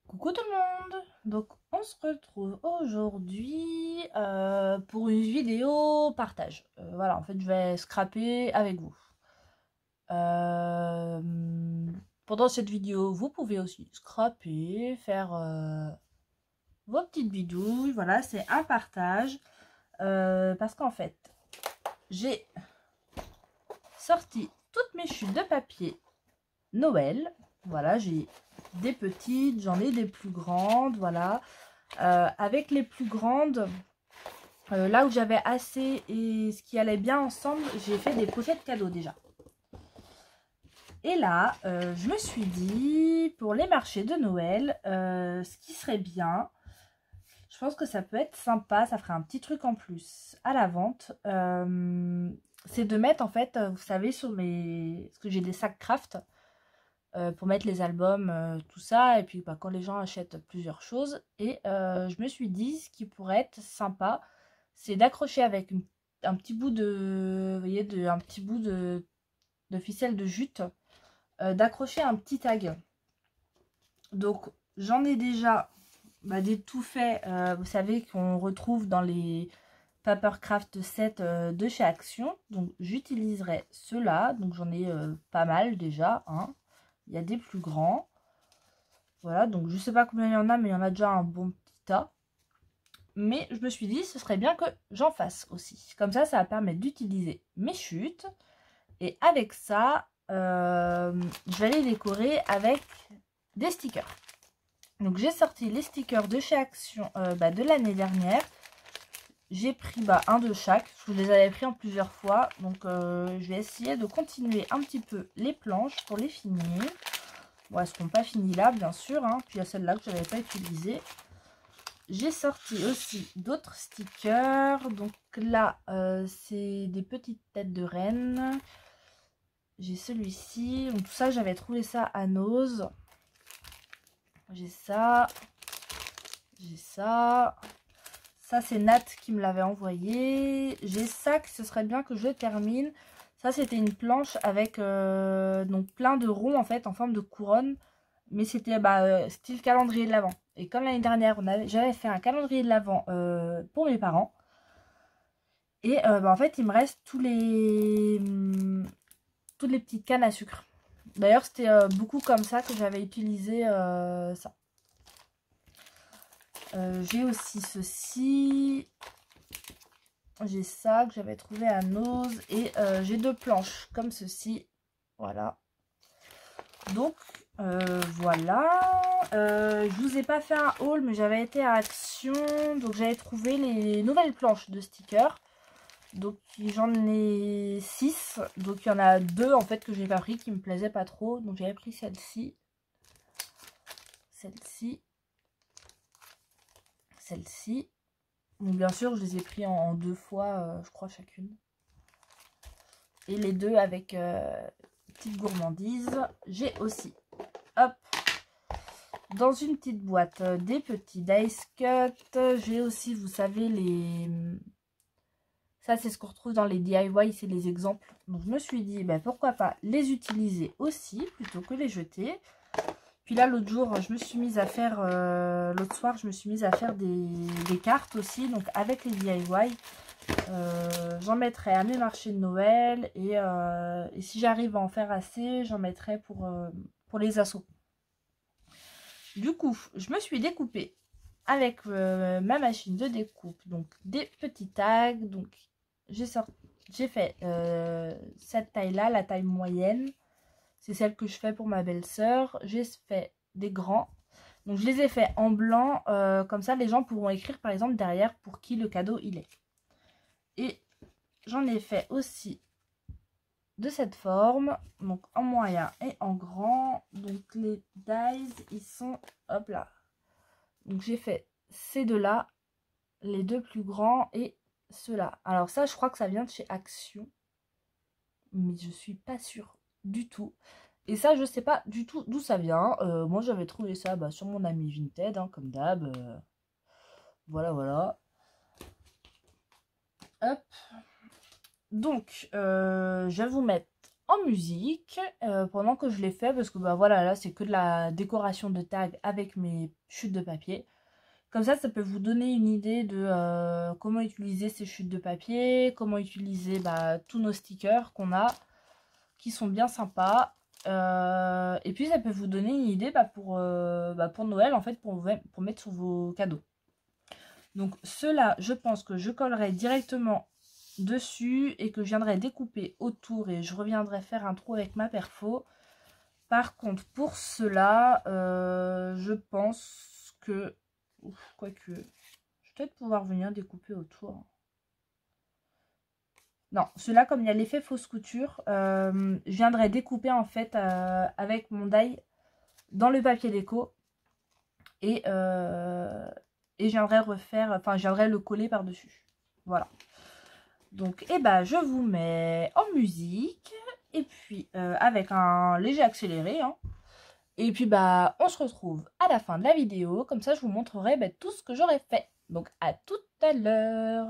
Coucou tout le monde. Donc on se retrouve aujourd'hui pour une vidéo partage. Voilà, en fait je vais scraper avec vous. Euh, Pendant cette vidéo, vous pouvez aussi scraper, faire vos petites bidouilles. Voilà, c'est un partage. Parce qu'en fait, j'ai sorti toutes mes chutes de papier Noël. Voilà, j'ai des petites, j'en ai des plus grandes, voilà. Avec les plus grandes, là où j'avais assez et ce qui allait bien ensemble, j'ai fait des pochettes cadeaux déjà. Et là, je me suis dit, pour les marchés de Noël, ce qui serait bien, je pense que ça peut être sympa, ça ferait un petit truc en plus à la vente, c'est de mettre en fait, vous savez, sur mes... Parce que j'ai des sacs craft, pour mettre les albums, tout ça, et puis bah, quand les gens achètent plusieurs choses, et je me suis dit ce qui pourrait être sympa, c'est d'accrocher avec un petit bout de, vous voyez, un petit bout de ficelle de jute, d'accrocher un petit tag. Donc j'en ai déjà des tout faits, vous savez, qu'on retrouve dans les Papercraft set de chez Action. Donc j'utiliserai ceux-là, donc j'en ai pas mal déjà, hein. Il y a des plus grands. Voilà, donc je sais pas combien il y en a, mais il y en a déjà un bon petit tas. Mais je me suis dit, ce serait bien que j'en fasse aussi. Comme ça va permettre d'utiliser mes chutes. Et avec ça, je vais les décorer avec des stickers. Donc j'ai sorti les stickers de chez Action de l'année dernière. J'ai pris un de chaque. Je les avais pris en plusieurs fois. Donc je vais essayer de continuer un petit peu les planches pour les finir. Bon, elles ne seront pas finies là, bien sûr, hein. Puis il y a celle-là que je n'avais pas utilisée. J'ai sorti aussi d'autres stickers. Donc là, c'est des petites têtes de reine. J'ai celui-ci. Donc tout ça, j'avais trouvé ça à Nose. J'ai ça. J'ai ça. Ça, c'est Nat qui me l'avait envoyé. J'ai ça, que ce serait bien que je termine. Ça, c'était une planche avec donc plein de ronds, en fait, en forme de couronne. Mais c'était style calendrier de l'Avent. Et comme l'année dernière, j'avais fait un calendrier de l'Avent pour mes parents. Et en fait, il me reste toutes les petites cannes à sucre. D'ailleurs, c'était beaucoup comme ça que j'avais utilisé ça. J'ai aussi ceci. J'ai ça que j'avais trouvé à Nose. Et j'ai deux planches comme ceci. Voilà. Donc, voilà. Je vous ai pas fait un haul, mais j'avais été à Action. Donc, j'avais trouvé les nouvelles planches de stickers. Donc, j'en ai 6. Donc, il y en a 2 en fait que j'ai pas pris, qui me plaisaient pas trop. Donc, j'avais pris celle-ci. Celle-ci. Celle-ci. Donc, bien sûr, je les ai pris en 2 fois, je crois, chacune. Et les deux avec petite gourmandise. J'ai aussi, hop, dans une petite boîte, des petits dice cut. J'ai aussi, vous savez, les... Ça, c'est ce qu'on retrouve dans les DIY, c'est les exemples. Donc, je me suis dit, pourquoi pas les utiliser aussi, plutôt que les jeter. Puis là, l'autre jour, je me suis mise à faire... l'autre soir, je me suis mise à faire des cartes aussi. Donc, avec les DIY, j'en mettrai à mes marchés de Noël. Et si j'arrive à en faire assez, j'en mettrai pour les assos. Du coup, je me suis découpée avec ma machine de découpe. Donc, des petits tags. Donc, j'ai fait cette taille-là, la taille moyenne. C'est celle que je fais pour ma belle-sœur. J'ai fait des grands. Donc, je les ai fait en blanc. Comme ça, les gens pourront écrire, par exemple, derrière pour qui le cadeau il est. Et j'en ai fait aussi de cette forme. Donc, en moyen et en grand. Donc, les dies, ils sont... Hop là. Donc, j'ai fait ces deux-là. Les deux plus grands et ceux-là. Alors, ça, je crois que ça vient de chez Action. Mais je suis pas sûre du tout. Et ça, je sais pas du tout d'où ça vient. Moi, j'avais trouvé ça sur mon ami Vinted, hein, comme d'hab. Voilà, voilà. Hop. Donc, je vais vous mettre en musique pendant que je l'ai fait, parce que bah voilà, là c'est que de la décoration de tag avec mes chutes de papier. Comme ça peut vous donner une idée de comment utiliser ces chutes de papier, comment utiliser bah, tous nos stickers qu'on a, qui sont bien sympas. Et puis ça peut vous donner une idée bah, pour Noël, en fait, pour mettre sur vos cadeaux. Donc ceux-là, je pense que je collerai directement dessus et que je viendrai découper autour et je reviendrai faire un trou avec ma perfo. Par contre, pour ceux-là, je pense que... Quoique, je vais peut-être pouvoir venir découper autour. Non, ceux-là, comme il y a l'effet fausse couture, je viendrai découper en fait avec mon die dans le papier déco. Et je viendrai refaire, enfin, je viendrai le coller par-dessus. Voilà. Donc, eh ben, je vous mets en musique. Et puis, avec un léger accéléré. Hein. Et puis, bah, on se retrouve à la fin de la vidéo. Comme ça, je vous montrerai bah, tout ce que j'aurai fait. Donc, à tout à l'heure.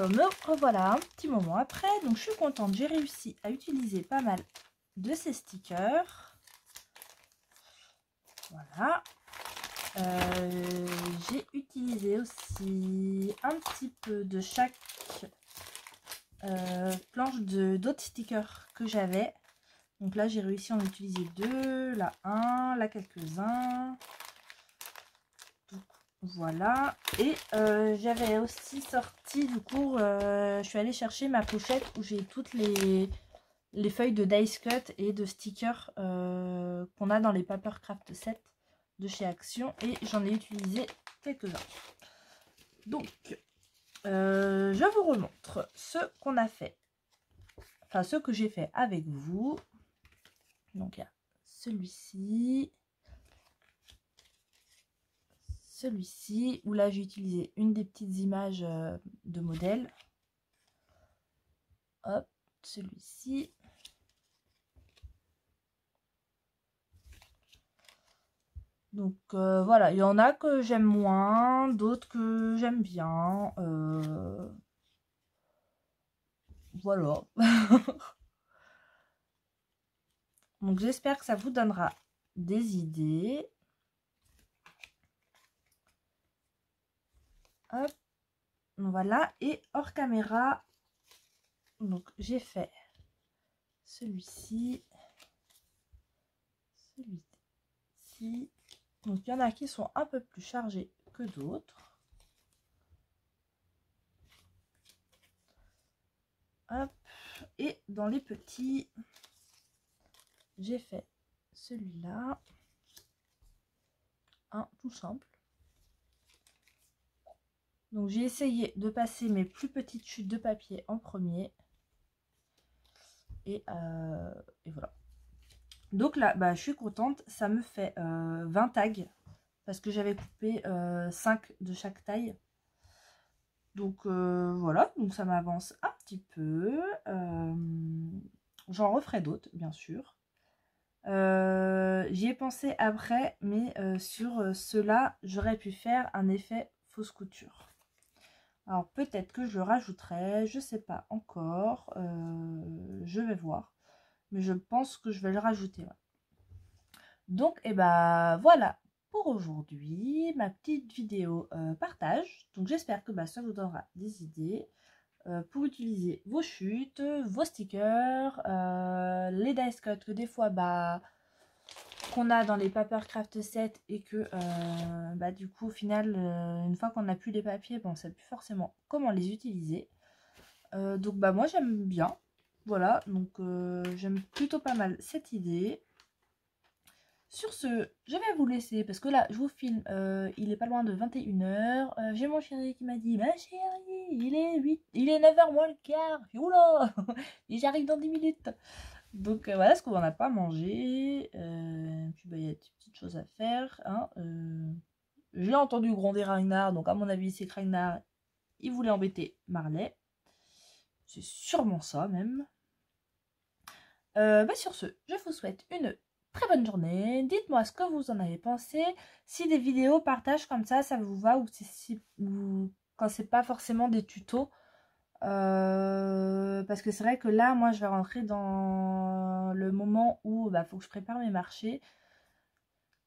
Me revoilà un petit moment après, donc je suis contente, j'ai réussi à utiliser pas mal de ces stickers. Voilà. J'ai utilisé aussi un petit peu de chaque planche d'autres stickers que j'avais. Donc là j'ai réussi à en utiliser deux, là un, là quelques-uns. Voilà, et j'avais aussi sorti du coup, je suis allée chercher ma pochette où j'ai toutes les feuilles de dice cut et de stickers qu'on a dans les Papercraft 7 de chez Action, et j'en ai utilisé quelques-uns. Donc, je vous remontre ce qu'on a fait, enfin ce que j'ai fait avec vous. Donc il y a celui-ci. Celui-ci, où là j'ai utilisé une des petites images de modèle. Hop, celui-ci. Donc voilà, il y en a que j'aime moins, d'autres que j'aime bien. Voilà. Donc j'espère que ça vous donnera des idées. Hop, voilà, et hors caméra, donc j'ai fait celui-ci, celui-ci. Donc il y en a qui sont un peu plus chargés que d'autres. Hop, et dans les petits, j'ai fait celui-là, un tout simple. Donc j'ai essayé de passer mes plus petites chutes de papier en premier. Et voilà. Donc là, bah, je suis contente. Ça me fait 20 tags. Parce que j'avais coupé 5 de chaque taille. Donc voilà. Donc ça m'avance un petit peu. J'en referai d'autres, bien sûr. J'y ai pensé après. Mais sur ceux-là, j'aurais pu faire un effet fausse couture. Alors peut-être que je rajouterai, je sais pas encore, je vais voir, mais je pense que je vais le rajouter. Ouais. Donc et ben voilà pour aujourd'hui, ma petite vidéo partage. Donc j'espère que ça vous donnera des idées pour utiliser vos chutes, vos stickers, les dice cut que des fois qu'on a dans les Papercraft 7 et que du coup au final une fois qu'on n'a plus les papiers, on ne sait plus forcément comment les utiliser. Donc moi j'aime bien, voilà, donc j'aime plutôt pas mal cette idée. Sur ce, je vais vous laisser parce que là je vous filme, il est pas loin de 21 h. J'ai mon chéri qui m'a dit ma chérie, il est 9 h moins le quart. Oula, et j'arrive dans 10 minutes. Donc voilà ce qu'on n'a pas mangé. Puis il y a des petites choses à faire. Hein. J'ai entendu gronder Ragnar, donc à mon avis c'est que Ragnar, il voulait embêter Marley. C'est sûrement ça même. Sur ce, je vous souhaite une très bonne journée. Dites-moi ce que vous en avez pensé. Si des vidéos partage comme ça vous va, ou quand c'est pas forcément des tutos. Parce que c'est vrai que là, moi, je vais rentrer dans le moment où faut que je prépare mes marchés.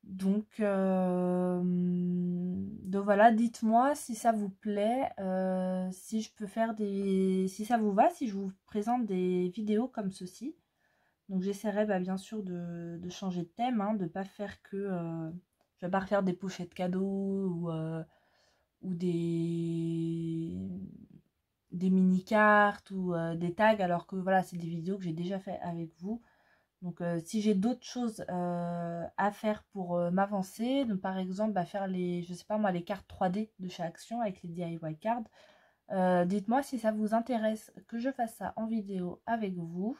Donc voilà, dites-moi si ça vous plaît, si je peux faire si ça vous va, si je vous présente des vidéos comme ceci. Donc j'essaierai bien sûr de changer de thème, hein, de pas faire que... je vais pas refaire des pochettes cadeaux ou des mini-cartes ou des tags, alors que voilà, c'est des vidéos que j'ai déjà fait avec vous. Donc si j'ai d'autres choses à faire pour m'avancer, donc par exemple faire je sais pas moi, les cartes 3D de chez Action avec les DIY cards, dites-moi si ça vous intéresse que je fasse ça en vidéo avec vous.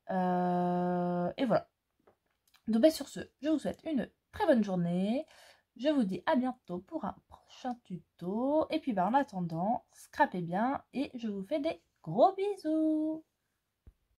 Et voilà. Donc sur ce, je vous souhaite une très bonne journée. Je vous dis à bientôt pour un prochain tuto. Et puis en attendant, scrapez bien et je vous fais des gros bisous.